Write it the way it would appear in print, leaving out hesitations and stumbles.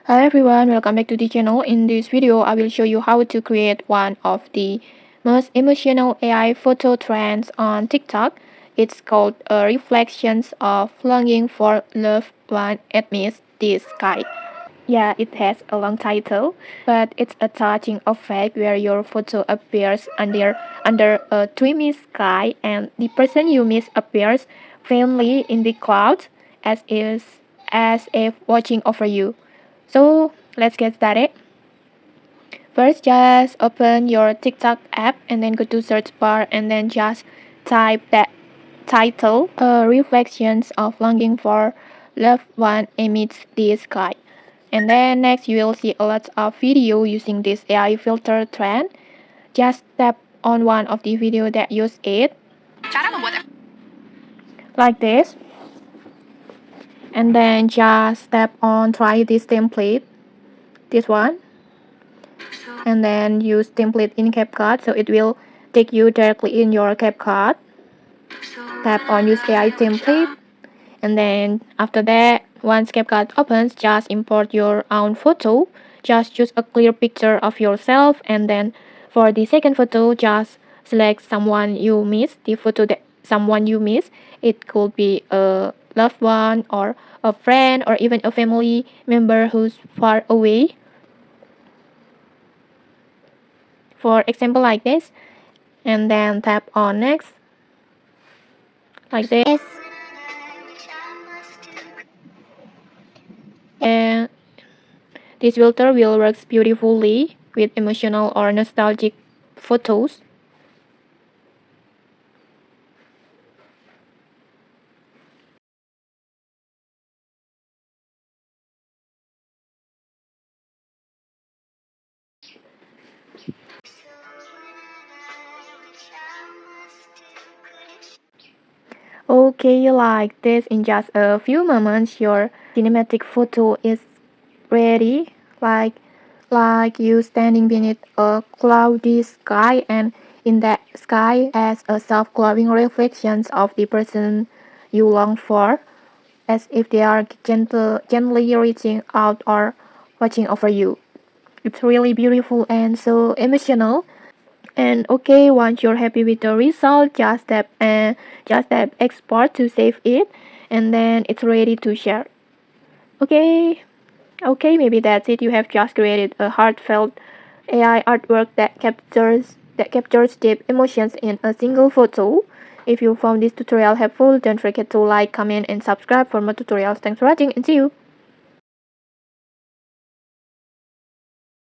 Hi everyone, welcome back to the channel. In this video, I will show you how to create one of the most emotional AI photo trends on TikTok. It's called Reflections of Longing for Loved One Amidst the Sky. Yeah, it has a long title, but it's a touching effect where your photo appears under a dreamy sky and the person you miss appears faintly in the clouds as if watching over you. So let's get started. First, just open your TikTok app and then go to search bar and then just type that title, Reflections of Longing for Loved One Amidst the Sky. And then next you will see a lot of video using this AI filter trend. Just tap on one of the video that use it. Like this. And then just tap on try this template. This one. And then use template in CapCut, so it will take you directly in your CapCut. Tap on use AI template, and then after that, once CapCut opens, just import your own photo. Just choose a clear picture of yourself, and then for the second photo, just select someone you miss. The photo that someone you miss, it could be a loved one or a friend or even a family member who's far away. For example, like this, and then tap on next, like this. And this filter will work beautifully with emotional or nostalgic photos. Okay, like this, in just a few moments, your cinematic photo is ready. Like like you standing beneath a cloudy sky, and in that sky as a soft glowing reflections of the person you long for, as if they are gently reaching out or watching over you. It's really beautiful and so emotional. And okay, once you're happy with the result, just tap export to save it, and then it's ready to share. Okay, okay, maybe that's it. You have just created a heartfelt AI artwork that captures deep emotions in a single photo. If you found this tutorial helpful, don't forget to like, comment, and subscribe for more tutorials. Thanks for watching, and see you.